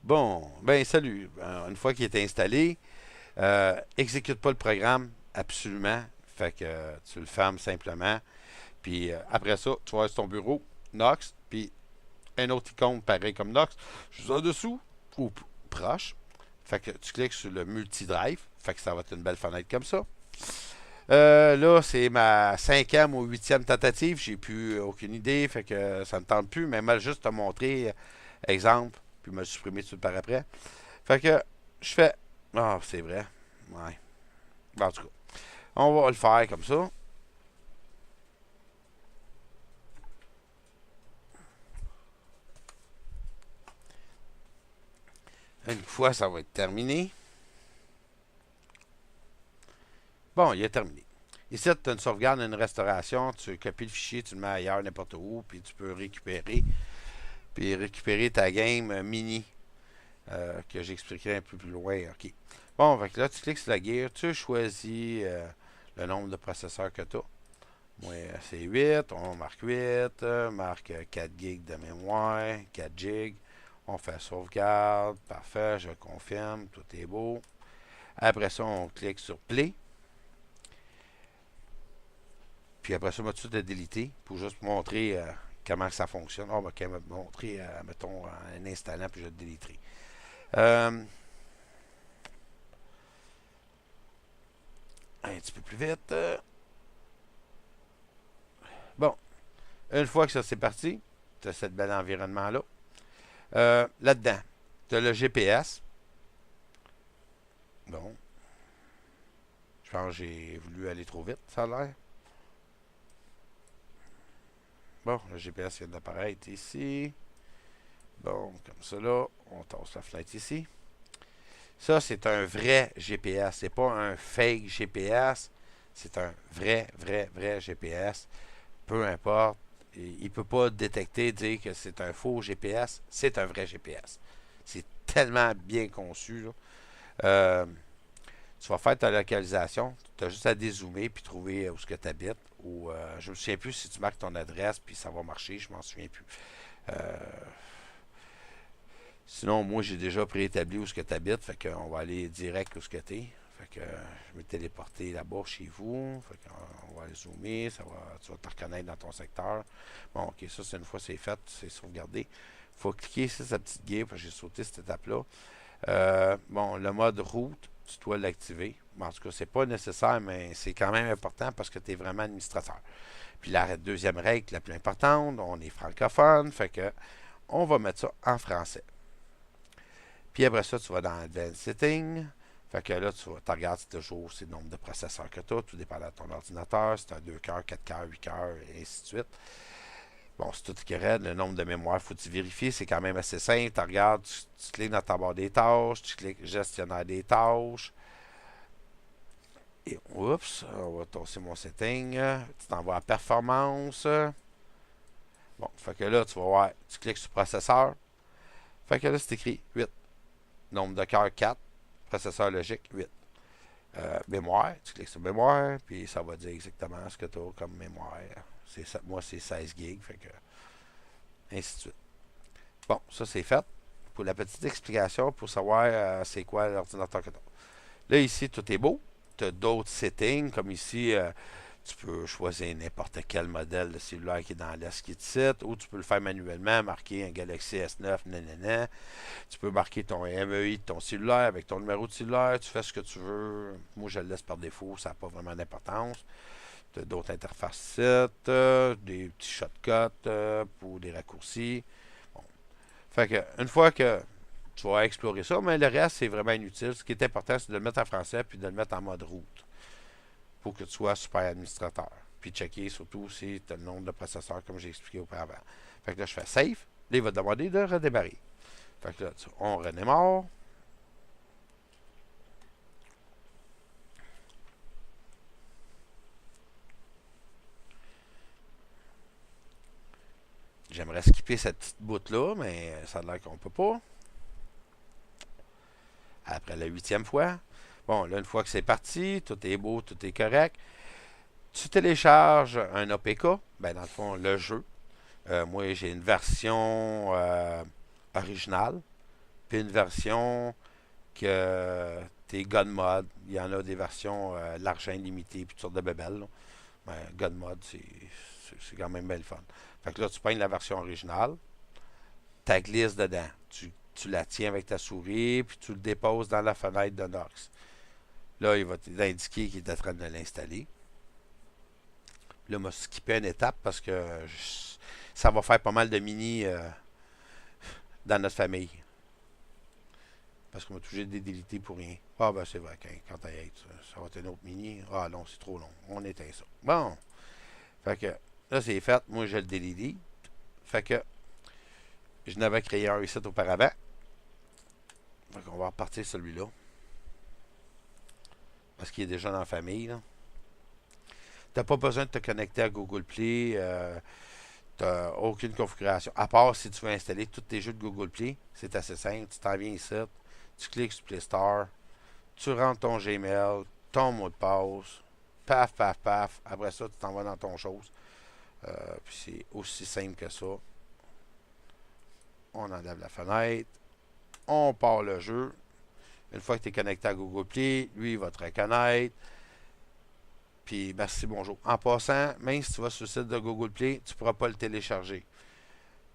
Bon, ben salut. Une fois qu'il est installé, exécute pas le programme absolument. Fait que tu le fermes simplement. Puis après ça, tu vas sur ton bureau, Nox, puis un autre icône pareil comme Nox, juste en dessous ou proche. Fait que tu cliques sur le multi-drive. Fait que ça va être une belle fenêtre comme ça. Là, c'est ma cinquième ou huitième tentative. J'ai plus aucune idée. Fait que ça ne me tente plus. Mais mal juste te montrer exemple. Puis me le supprimer tout par après. Fait que je fais. Ah, c'est vrai. Ouais. En tout cas, on va le faire comme ça. Une fois, ça va être terminé. Bon, il est terminé. Ici, tu as une sauvegarde, une restauration. Tu copies le fichier, tu le mets ailleurs, n'importe où, puis tu peux récupérer. Puis récupérer ta game mini que j'expliquerai un peu plus loin. OK. Bon, fait que là, tu cliques sur la gear, tu choisis le nombre de processeurs que tu as. Moi, c'est 8, on marque 8, marque 4 gigs de mémoire, 4 gigs. On fait sauvegarde, parfait, je confirme, tout est beau. Après ça, on clique sur Play. Puis après ça, on va tout de suite le déliter pour juste montrer comment ça fonctionne. On va quand même montrer, mettons, un installant, puis je le déliterai. Euh, un petit peu plus vite. Bon, une fois que ça c'est parti, tu as ce bel environnement-là. Là-dedans, tu as le GPS. Bon, je pense que j'ai voulu aller trop vite, ça a l'air. Bon, le GPS vient d'apparaître ici. Bon, comme ça là, on tasse la fenêtre ici. Ça, c'est un vrai GPS. C'est pas un fake GPS. C'est un vrai GPS. Peu importe. Il ne peut pas détecter, dire que c'est un faux GPS. C'est un vrai GPS. C'est tellement bien conçu. Là. Euh, Tu vas faire ta localisation. Tu as juste à dézoomer puis trouver où ce que tu habites. Ou je me souviens plus si tu marques ton adresse puis ça va marcher. Je m'en souviens plus. Euh, Sinon, moi, j'ai déjà préétabli où ce que tu habites. Fait qu'on va aller direct où ce que tu es. Fait que je vais te téléporter là-bas chez vous. Fait qu'on va aller zoomer. Tu vas te reconnaître dans ton secteur. Bon, ok, ça, c'est une fois c'est fait, c'est sauvegardé. Il faut cliquer sur sa petite guide, parce que j'ai sauté cette étape-là. Bon, le mode route, tu dois l'activer. En tout cas, c'est pas nécessaire, mais c'est quand même important parce que tu es vraiment administrateur. Puis la deuxième règle, la plus importante, on est francophone, fait que on va mettre ça en français. Puis après ça, tu vas dans Advanced Settings. Fait que là, tu regardes toujours c'est le nombre de processeurs que tu as, tout dépend de ton ordinateur, si tu as 2 cœurs, 4 cœurs, 8 cœurs, et ainsi de suite. Bon, c'est tout qui est raide. Le nombre de mémoire, faut que tu vérifies. C'est quand même assez simple. Tu regardes, tu cliques dans ta barre des tâches, tu cliques gestionnaire des tâches. Et oups, on va tosser mon setting. Tu t'en vas à performance. Bon, fait que là, tu vas voir, tu cliques sur processeur. Fait que là, c'est écrit 8. Nombre de cœurs 4. Processeur logique 8. Mémoire, tu cliques sur mémoire, puis ça va dire exactement ce que tu as comme mémoire. Moi, c'est 16 gigs, fait que ainsi de suite. Bon, ça c'est fait. Pour la petite explication, pour savoir c'est quoi l'ordinateur que tu as. Là, ici, tout est beau. Tu as d'autres settings, comme ici, tu peux choisir n'importe quel modèle de cellulaire qui est dans l'est qui te cite, ou tu peux le faire manuellement, marquer un Galaxy S9, nanana. Tu peux marquer ton MEI de ton cellulaire avec ton numéro de cellulaire, tu fais ce que tu veux. Moi, je le laisse par défaut, ça n'a pas vraiment d'importance. Tu as d'autres interfaces sites, des petits shortcuts pour des raccourcis. Bon. Fait que, une fois que tu vas explorer ça, mais le reste, c'est vraiment inutile. Ce qui est important, c'est de le mettre en français puis de le mettre en mode route pour que tu sois super administrateur. Puis checker surtout si tu as le nombre de processeurs comme j'ai expliqué auparavant. Fait que là, je fais save. Là, il va te demander de redémarrer. Fait que là, on redémarre. J'aimerais skipper cette petite bout-là, mais ça a l'air qu'on peut pas. Après la huitième fois. Bon, là, une fois que c'est parti, tout est beau, tout est correct. Tu télécharges un APK, ben dans le fond, le jeu. Moi, j'ai une version originale. puis une version que t'es God Mode. Il y en a des versions l'argent illimité, puis toutes sortes de bébelles. Là. Ben, God Mode, c'est quand même bien le fun. Fait que là, tu peignes la version originale, ta glisse dedans. Tu la tiens avec ta souris, puis tu le déposes dans la fenêtre de Nox. Là, il va t'indiquer qu'il est en train de l'installer. Là, m'a skippé une étape parce que ça va faire pas mal de mini dans notre famille. Parce qu'on m'a toujours délité pour rien. Ah, ben c'est vrai, quand t'as ça va être un autre mini. Ah non, c'est trop long. On éteint ça. Bon. Fait que là, c'est fait. Moi, je le délite. Fait que je n'avais créé un ici auparavant. Fait qu'on va repartir celui-là. Parce qu'il est déjà dans la famille. Là. T'as pas besoin de te connecter à Google Play. T'as aucune configuration. À part si tu veux installer tous tes jeux de Google Play. C'est assez simple. Tu t'en viens ici. Tu cliques sur Play Store. Tu rentres ton Gmail. Ton mot de passe. Paf, paf, paf. Après ça, tu t'en vas dans ton chose. Puis c'est aussi simple que ça. On enlève la fenêtre. On part le jeu. Une fois que tu es connecté à Google Play, lui, il va te reconnaître. Puis merci, bonjour. En passant, même si tu vas sur le site de Google Play, tu ne pourras pas le télécharger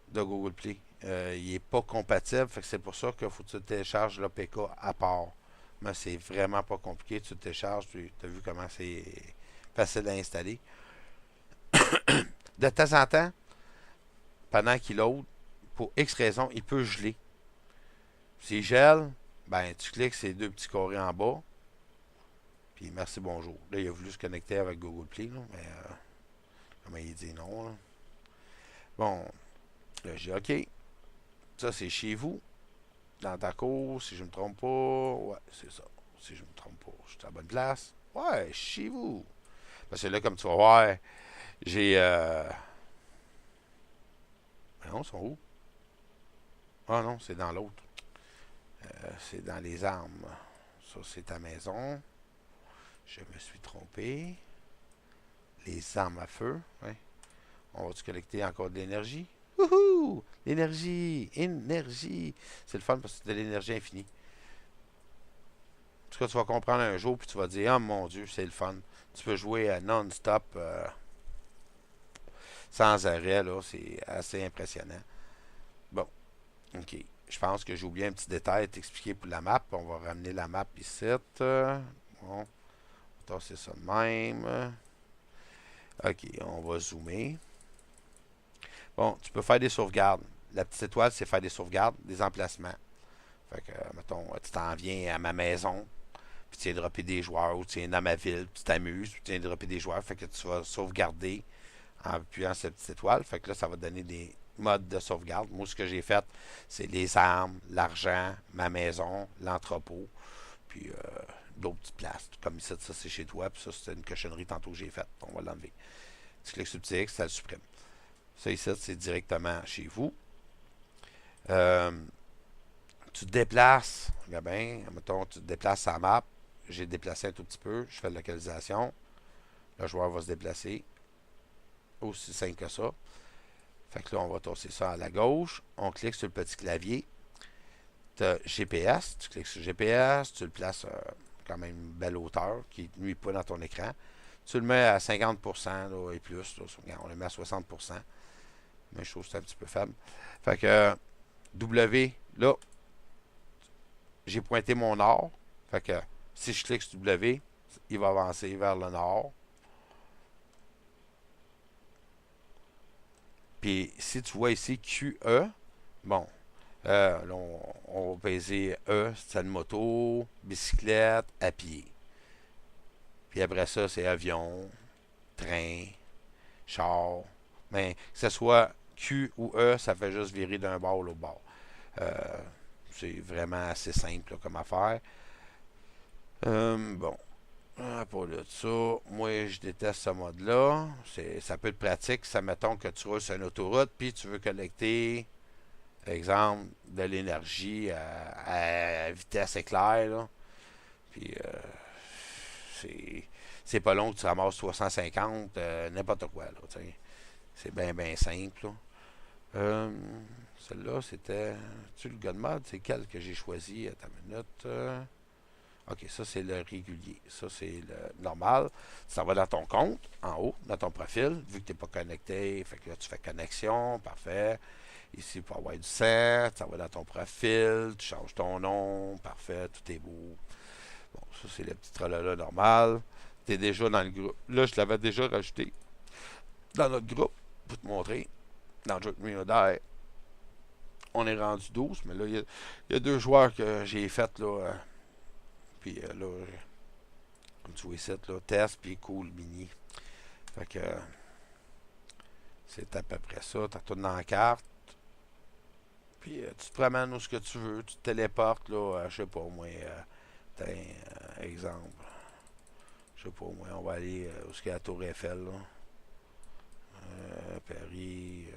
de Google Play. Il n'est pas compatible, fait que c'est pour ça qu'il faut que tu télécharges l'APK à part. Mais c'est vraiment pas compliqué. Tu le télécharges, tu as vu comment c'est facile à installer. De temps en temps, pendant qu'il load, pour X raison, il peut geler. S'il gèle, ben tu cliques ces deux petits carrés en bas. Puis merci, bonjour. Là, il a voulu se connecter avec Google Play, là, mais comment il dit non. Là. Bon, là, j'ai OK. Ça, c'est chez vous, dans ta cour, si je me trompe pas. Ouais, c'est ça. Si je me trompe pas, je suis à la bonne place. Ouais, chez vous. Parce que là, comme tu vas voir, j'ai. Ben non, ils sont où? Ah non, c'est dans l'autre. C'est dans les armes. Ça, c'est ta maison. Je me suis trompé. Les armes à feu. Ouais. On va-tu collecter encore de l'énergie? Wouhou! L'énergie! Énergie! C'est le fun parce que c'est de l'énergie infinie. En tout cas, tu vas comprendre un jour puis tu vas dire, oh mon Dieu, c'est le fun. Tu peux jouer à non-stop sans arrêt, là. C'est assez impressionnant. Bon, OK. Je pense que j'ai oublié un petit détail à t'expliquer pour la map. On va ramener la map ici. Bon, c'est ça de même. OK, on va zoomer. Bon, tu peux faire des sauvegardes. La petite étoile, c'est faire des sauvegardes, des emplacements. Fait que, mettons, tu t'en viens à ma maison, puis tu viens de dropper des joueurs, ou tu viens dans ma ville, puis tu t'amuses, puis tu viens de dropper des joueurs. Fait que tu vas sauvegarder en appuyant cette petite étoile. Fait que là, ça va te donner des modes de sauvegarde. Moi, ce que j'ai fait, c'est les armes, l'argent, ma maison, l'entrepôt, puis d'autres petites places. Comme ici, ça, c'est chez toi, puis ça, c'est une cochonnerie tantôt que j'ai faite. On va l'enlever. Tu cliques sur le petit X, ça le supprime. Ça ici, c'est directement chez vous. Euh, tu te déplaces, regarde bien, mettons, tu te déplaces à la map. J'ai déplacé un tout petit peu, je fais la localisation. Le joueur va se déplacer. Aussi simple que ça. Fait que là, on va tosser ça à la gauche. On clique sur le petit clavier. Tu as GPS. Tu cliques sur GPS. Tu le places quand même une belle hauteur qui ne nuit pas dans ton écran. Tu le mets à 50% là, et plus. Là, on le met à 60%. Mais je trouve que c'est un petit peu faible. Fait que W, là, j'ai pointé mon nord. Fait que si je clique sur W, il va avancer vers le nord. Puis si tu vois ici QE, bon, là, on va peser E, c'est une moto, bicyclette, à pied. Puis après ça, c'est avion, train, char. Mais que ce soit Q ou E, ça fait juste virer d'un bord à l'autre bord. Euh, c'est vraiment assez simple là, comme affaire. Bon. Pas de ça. Moi, je déteste ce mode-là. Ça peut être pratique. Ça mettons que tu roules sur une autoroute puis tu veux collecter, exemple, de l'énergie à vitesse éclair. Là. Puis c'est pas long que tu ramasses 350, n'importe quoi. Là, c'est bien, bien simple. Là. Euh, Celle-là, c'était... Tu le God mode, c'est quel que j'ai choisi? Attends une minute. OK, ça, c'est le régulier. Ça, c'est le normal. Ça va dans ton compte, en haut, dans ton profil, vu que tu n'es pas connecté. Fait que là, tu fais connexion, parfait. Ici, pour avoir du set, ça va dans ton profil, tu changes ton nom, parfait, tout est beau. Bon, ça, c'est le petit tralala normal. Tu es déjà dans le groupe. Là, je l'avais déjà rajouté dans notre groupe, pour te montrer. Dans Jerk Me or Die, on est rendu 12, mais là, il y a deux joueurs que j'ai fait, là. Puis là, comme tu vois ici, là, Test, puis Cool Mini. Fait que c'est à peu près ça. Tu retournes dans la carte. Puis tu te promènes où ce que tu veux. Tu te téléportes, là, je sais pas, au moins, exemple. Je sais pas, au moins, on va aller où est-ce qu'il y a la Tour Eiffel, là. Paris,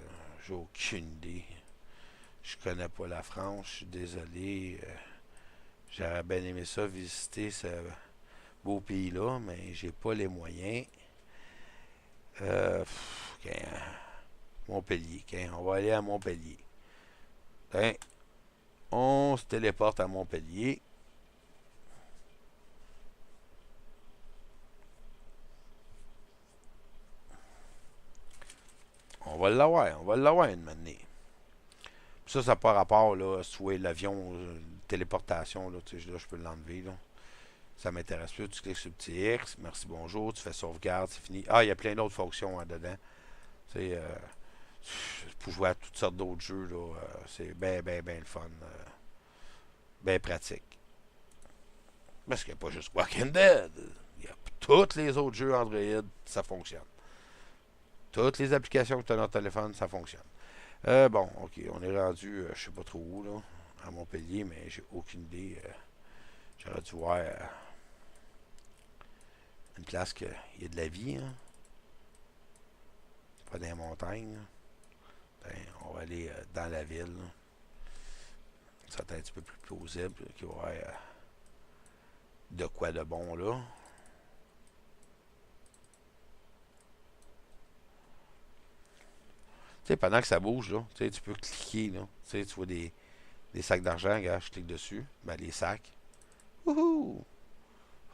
j'ai aucune idée. Je connais pas la France, je suis désolé. J'aurais bien aimé ça, visiter ce beau pays-là, mais j'ai pas les moyens. Ok, Montpellier, ok, on va aller à Montpellier. Ben, on se téléporte à Montpellier. On va l'avoir une manée. Ça n'a pas rapport, là, soit l'avion, téléportation, là, je peux l'enlever, là. Ça m'intéresse plus. Tu cliques sur le petit X, merci, bonjour, tu fais sauvegarde, c'est fini. Ah, il y a plein d'autres fonctions hein, dedans. Tu sais, pour jouer à toutes sortes d'autres jeux, là, c'est bien le fun. Bien pratique. Parce qu'il n'y a pas juste Walking Dead. Il y a tous les autres jeux Android, ça fonctionne. Toutes les applications que tu as dans ton téléphone, ça fonctionne. Bon, ok, on est rendu, je sais pas trop où, là, à Montpellier, mais j'ai aucune idée. J'aurais dû voir une place qu'il y a de la vie, hein. Pas dans les montagnes. Ben, on va aller dans la ville, là. Ça va être un petit peu plus plausible qu'il va y avoir de quoi de bon, là. Tu sais, pendant que ça bouge, là, tu peux cliquer, là. Tu vois des sacs d'argent, regarde, je clique dessus. Ben, les sacs. Wouhou!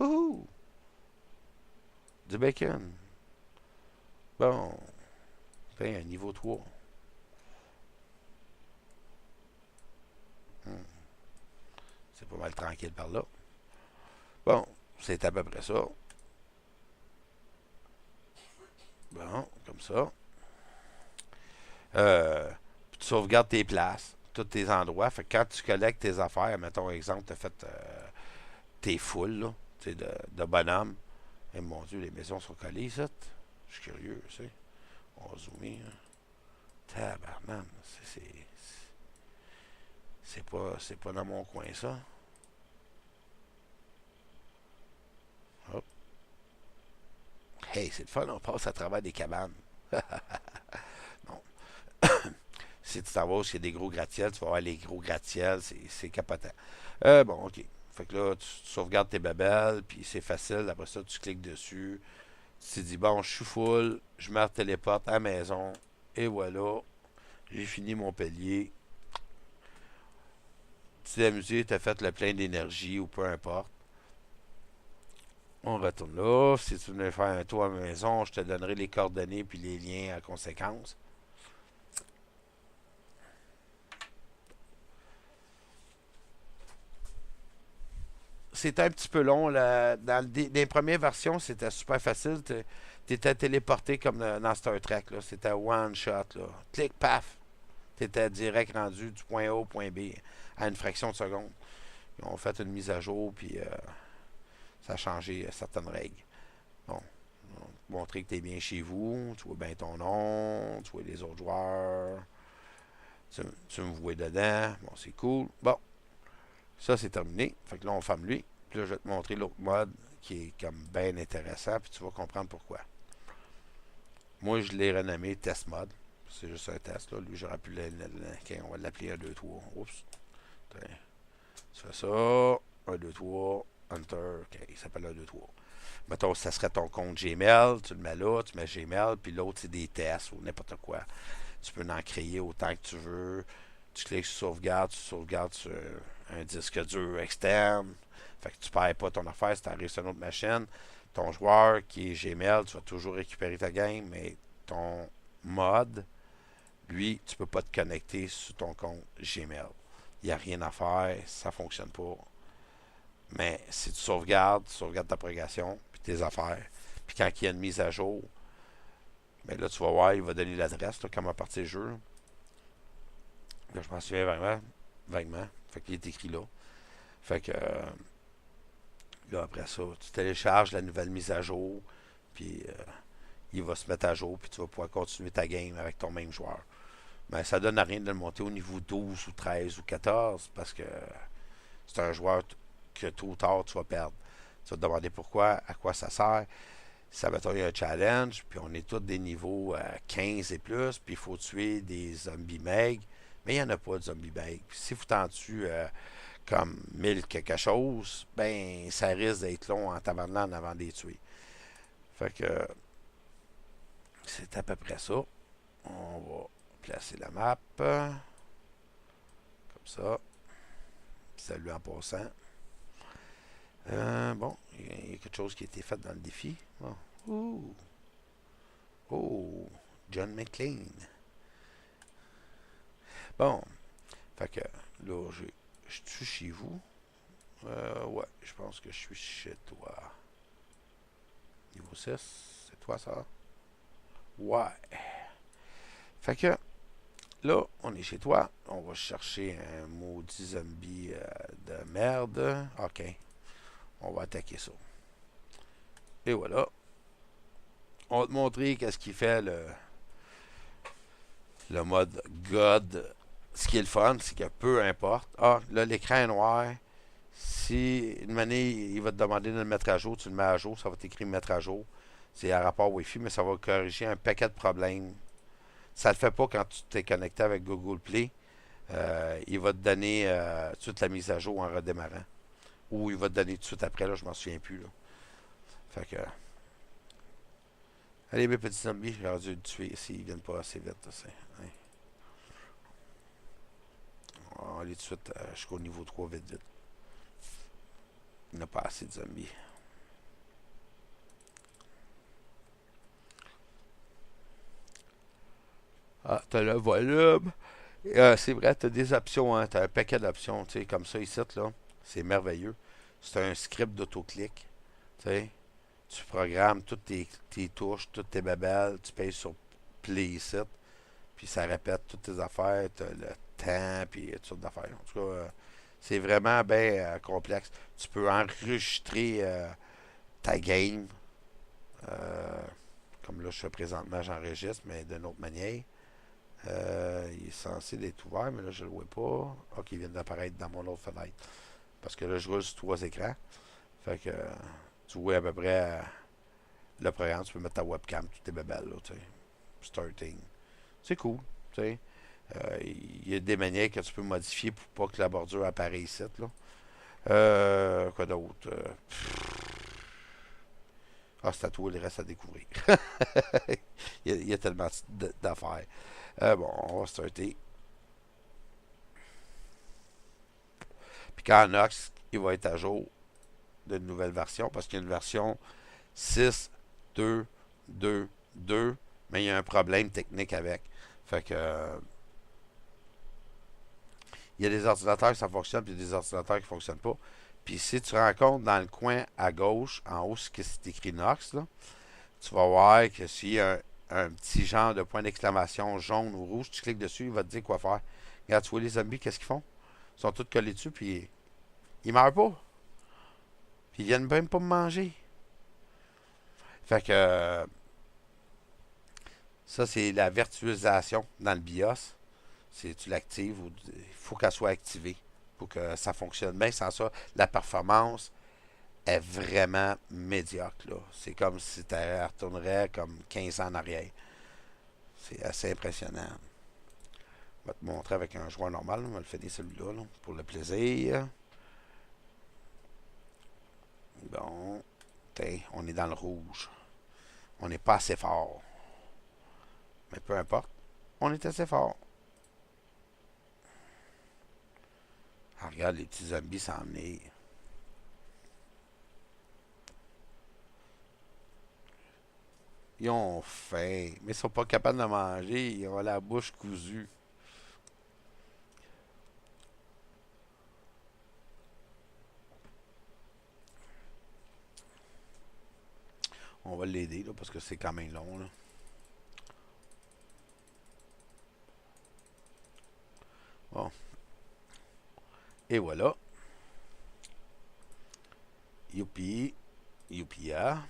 Wouhou! Du bacon. Bon. Ben, un niveau 3. Hmm. C'est pas mal tranquille par là. Bon, c'est à peu près ça. Bon, comme ça. Tu sauvegardes tes places, tous tes endroits. Fait que quand tu collectes tes affaires, mettons exemple, tu as fait tes foules là, de bonhomme. Et mon Dieu, les maisons sont collées ici. Je suis curieux, tu sais. On va zoomer. Hein. Tabarnan, c'est pas dans mon coin ça. Hop. Hey, c'est le fun, on passe à travers des cabanes. Non. Si tu t'en vas où il y a des gros gratte-ciels, tu vas voir les gros gratte-ciels, c'est capotant. Bon, ok. Fait que là, tu sauvegardes tes babelles, puis c'est facile. Après ça, tu cliques dessus. Tu te dis, bon, je suis full, je me téléporte à la maison, et voilà, j'ai fini mon palier. Tu t'es amusé, tu as fait le plein d'énergie, ou peu importe. On retourne là. Si tu venais faire un tour à la maison, je te donnerai les coordonnées puis les liens à conséquence. C'était un petit peu long. Dans les premières versions, c'était super facile. Tu étais téléporté comme dans Star Trek. C'était one shot. Là. Clic, paf. Tu étais direct rendu du point A au point B à une fraction de seconde. Ils ont fait une mise à jour, puis ça a changé certaines règles. Bon, montrer que tu es bien chez vous, tu vois bien ton nom, tu vois les autres joueurs, tu me vois dedans. Bon, c'est cool. Bon, ça, c'est terminé. Fait que là, on ferme lui. Puis là, je vais te montrer l'autre mode qui est comme bien intéressant. Puis tu vas comprendre pourquoi. Moi, je l'ai renommé Test Mode. C'est juste un test. Là. Lui, j'aurais pu okay, on va l'appeler 1, 2, 3. Oups. Tu fais ça. 1, 2, 3. Hunter. OK, il s'appelle 1, 2, 3. Mettons, ça serait ton compte Gmail. Tu le mets là. Tu mets Gmail. Puis l'autre, c'est des tests ou n'importe quoi. tu peux en créer autant que tu veux. Tu cliques sur sauvegarde, tu sauvegardes sur un disque dur externe. Fait que tu perds pas ton affaire si tu arrives sur une autre machine. Ton joueur qui est Gmail, tu vas toujours récupérer ta game, mais ton mod, lui, tu peux pas te connecter sur ton compte Gmail. Il n'y a rien à faire, ça fonctionne pas. Mais si tu sauvegardes ta progression, puis tes affaires, puis quand il y a une mise à jour, ben là, tu vas voir, il va donner l'adresse, là, comme à partir du jeu. Là, je m'en souviens vaguement. Vaguement. Fait qu'il est écrit là. Fait que là, après ça, tu télécharges la nouvelle mise à jour, puis il va se mettre à jour, puis tu vas pouvoir continuer ta game avec ton même joueur. Mais ça donne à rien de le monter au niveau 12 ou 13 ou 14, parce que c'est un joueur que tôt ou tard, tu vas perdre. Tu vas te demander pourquoi, à quoi ça sert. Ça va être un challenge, puis on est tous des niveaux 15 et plus, puis il faut tuer des zombies meg, mais il n'y en a pas de zombies meg. Puis si vous t'en tuez comme 1000 quelque chose, ben ça risque d'être long en tabarnak avant de les tuer. Fait que c'est à peu près ça. On va placer la map comme ça. Salut en passant. Bon, il y a quelque chose qui a été fait dans le défi. Bon. Ouh. Oh, John McClane. Bon, fait que là, je suis chez vous. Ouais, je pense que je suis chez toi. Niveau 6, c'est toi ça? Ouais. Fait que là, on est chez toi. On va chercher un maudit zombie de merde. Ok. On va attaquer ça. Et voilà. On va te montrer qu'est-ce qu'il fait le mode God. Ce qui est le fun, c'est que peu importe. Ah, là, l'écran est noir. Si une année, il va te demander de le mettre à jour, tu le mets à jour, ça va t'écrire mettre à jour. C'est à rapport Wi-Fi, mais ça va corriger un paquet de problèmes. Ça le fait pas quand tu t'es connecté avec Google Play. Il va te donner tout de suite la mise à jour en redémarrant. Ou il va te donner tout de suite après, là, je m'en souviens plus. Là. Fait que. Allez, mes petits zombies, j'aurais dû le tuer s'ils viennent pas assez vite. Hein. On va aller tout de suite jusqu'au niveau 3 vite vite. Il n'y a pas assez de zombies. Ah, t'as le volume. C'est vrai, t'as des options, hein. T'as un paquet d'options, tu sais, comme ça ici, là. C'est merveilleux. C'est un script d'autoclic. Tu sais. Tu programmes toutes tes touches, toutes tes babelles, tu payes sur Play ici, puis ça répète toutes tes affaires, t'as le temps, puis toutes sortes d'affaires. En tout cas, c'est vraiment bien complexe. Tu peux enregistrer ta game. euh, Comme là, je fais présentement, j'enregistre, mais d'une autre manière. Il est censé être ouvert, mais là, je le vois pas. Ok, il vient d'apparaître dans mon autre fenêtre. Parce que là, je roule sur 3 écrans. Fait que tu vois à peu près le programme. Tu peux mettre ta webcam, toutes tes bébelles, là, tu sais. Starting. C'est cool, tu sais. Il y a des manières que tu peux modifier pour pas que la bordure apparaisse ici, là. Quoi d'autre? Ah, c'est à toi, il reste à découvrir. Il y a tellement d'affaires. Bon, on va starter. Puis quand Nox, il va être à jour d'une nouvelle version, parce qu'il y a une version 6.2.2.2, mais il y a un problème technique avec. Fait que il y a des ordinateurs qui ça fonctionne, puis il y a des ordinateurs qui ne fonctionnent pas. Puis si tu rends compte dans le coin à gauche, en haut, ce qui est écrit Nox, là, tu vas voir que s'il y a un petit genre de point d'exclamation jaune ou rouge, tu cliques dessus, il va te dire quoi faire. Regarde, tu vois les zombies, qu'est-ce qu'ils font? Ils sont tous collés dessus, puis ils meurent pas. Puis ils viennent même pas me manger. Fait que ça, c'est la virtualisation dans le BIOS. Si tu l'actives, il faut qu'elle soit activée pour que ça fonctionne bien. Sans ça, la performance est vraiment médiocre. Là. C'est comme si tu retournerais comme 15 ans en arrière. C'est assez impressionnant. Je vais te montrer avec un joueur normal. On va le finir celui-là là, pour le plaisir. Bon, on est dans le rouge. On n'est pas assez fort. Mais peu importe. On est assez fort. Ah, regarde les petits zombies s'en venir. Ils ont faim, mais ils sont pas capables de manger. Ils ont la bouche cousue. On va l'aider là, parce que c'est quand même long. Là. Bon. Et voilà. Youpi. Youpia.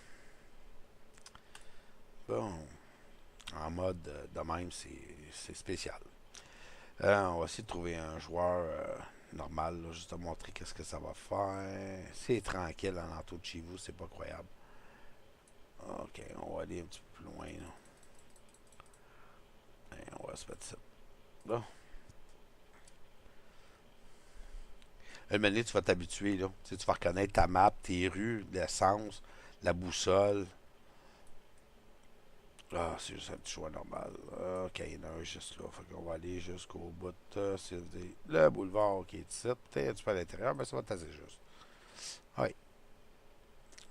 Bon. En mode de même, c'est spécial. On va essayer de trouver un joueur normal, là, juste à montrer qu'est-ce que ça va faire. C'est tranquille en entour de chez vous, c'est pas croyable. Ok, on va aller un petit peu plus loin. Là. Et on va se mettre ça. Là. Une minute, tu vas t'habituer. Là. Tu sais, tu vas reconnaître ta map, tes rues, l'essence, la boussole. Ah, c'est juste un petit choix normal. Ok, il y en a un juste là. Fait qu'on va aller jusqu'au bout. C'est le boulevard qui est ici. Peut-être un petit peu à l'intérieur, mais ça va tasser juste. Oui.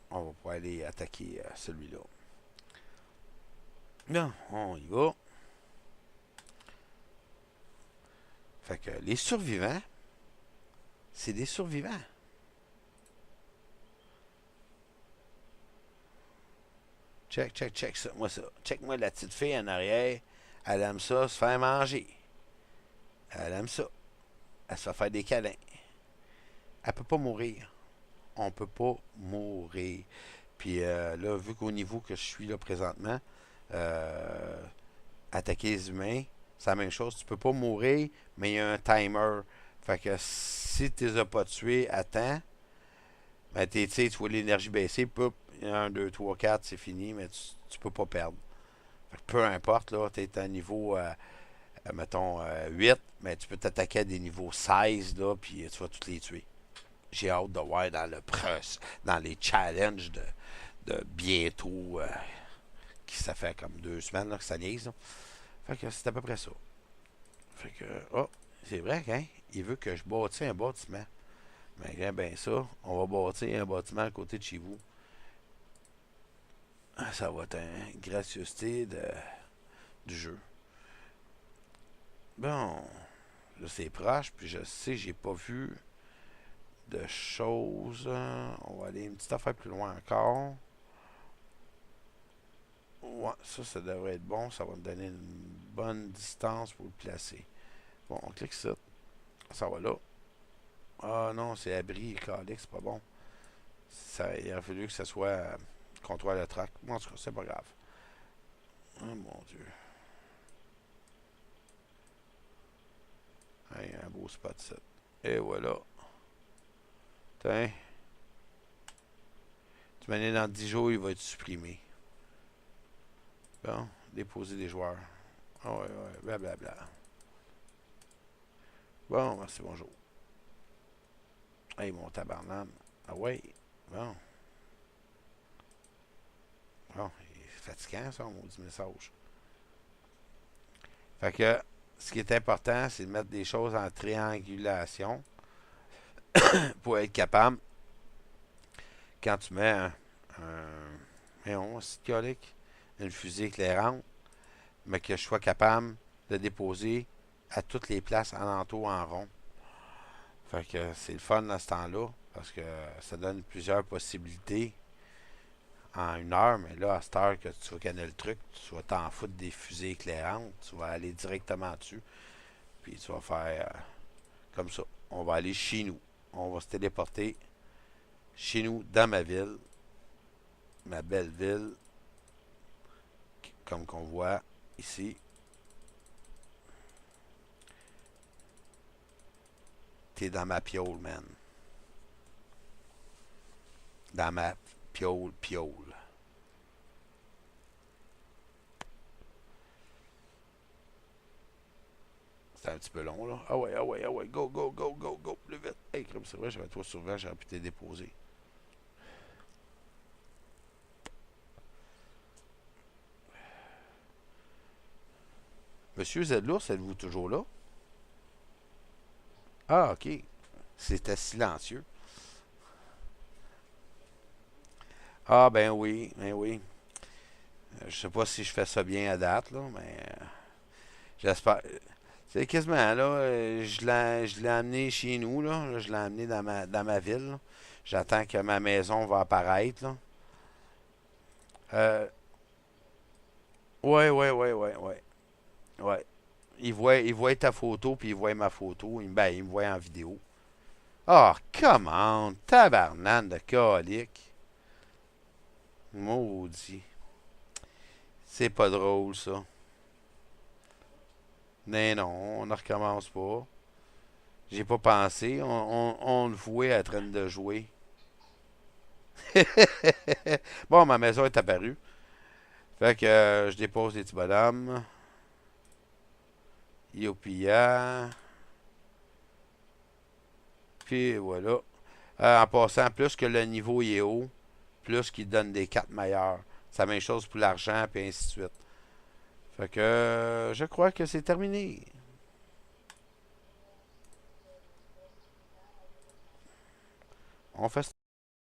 On va pouvoir aller attaquer celui-là. Non, on y va. Fait que les survivants, c'est des survivants. Check, check, check ça. Moi, ça. Check-moi la petite fille en arrière. Elle aime ça, se faire manger. Elle aime ça. Elle se fait faire des câlins. Elle peut pas mourir. On peut pas mourir. Puis là, vu qu'au niveau que je suis là présentement, euh, attaquer les humains, c'est la même chose. Tu peux pas mourir, mais il y a un timer. Fait que si tu les as pas tués à temps, ben tu vois l'énergie baisser, poup, 1, 2, 3, 4, c'est fini, mais tu peux pas perdre. Fait que peu importe, là, tu es à niveau, mettons, 8, mais tu peux t'attaquer à des niveaux 16, là, puis tu vas tous les tuer. J'ai hâte de voir dans les challenges de bientôt, qui ça fait comme 2 semaines là, que ça niaise. Là. Fait que c'est à peu près ça. Fait que, oh, c'est vrai qu'un, il veut que je bâtisse un bâtiment. Mais bien, ben ça, on va bâtir un bâtiment à côté de chez vous. Ça va être une gracieuseté du jeu. Bon, là c'est proche, puis je sais, j'ai pas vu de choses. On va aller une petite affaire plus loin encore. Ouais, ça devrait être bon. Ça va me donner une bonne distance pour le placer. Bon, on clique ça. Ça va là. Ah non, c'est abri, calique, c'est pas bon. Ça, il aurait fallu que ça soit contrôle de track. Bon, en tout cas, c'est pas grave. Oh mon dieu. Hey, un beau spot, ça. Et voilà. Tiens. Tu m'en dans 10 jours, il va être supprimé. Bon, déposer des joueurs. Ah ouais, ouais, blablabla. Bon, merci, bonjour. Hey, mon tabarnane. Ah ouais. Bon. Bon, c'est fatigant, ça, mon dit message. Fait que, ce qui est important, c'est de mettre des choses en triangulation pour être capable, quand tu mets une fusée éclairante, mais que je sois capable de déposer à toutes les places alentour en rond. Fait que c'est le fun à ce temps-là, parce que ça donne plusieurs possibilités en 1 heure, mais là, à cette heure que tu vas connaître le truc, tu vas t'en foutre des fusées éclairantes, tu vas aller directement dessus, puis tu vas faire comme ça. On va aller chez nous. On va se téléporter chez nous, dans ma belle ville, comme qu'on voit ici. T'es dans ma piole, man. Dans ma piole. C'est un petit peu long, là. Ah ouais, ah ouais, ah ouais. Go, go, go, go, go. Plus vite. Hey, comme c'est vrai, j'avais toi souvent, j'aurais pu te déposer. Monsieur Zedlours, êtes-vous toujours là? Ah, ok. C'était silencieux. Ah, ben oui, ben oui. Je sais pas si je fais ça bien à date, là, mais j'espère. C'est quasiment, là, je l'ai amené chez nous, là. Je l'ai amené dans ma ville, là. J'attends que ma maison va apparaître, là. Euh, ouais, ouais, ouais, ouais, ouais. Ouais. Il voit ta photo, puis il voit ma photo. Il me voit en vidéo. Ah, oh, come on! Tabarnane de colique. Maudit. C'est pas drôle, ça. Mais non, on ne recommence pas. J'ai pas pensé. On le voit en train de jouer. Bon, ma maison est apparue. Fait que je dépose les petits bonhommes. Yopia. Puis voilà. En passant, plus que le niveau est haut, plus qu'il donne des cartes meilleures. C'est la même chose pour l'argent, puis ainsi de suite. Fait que je crois que c'est terminé. On fait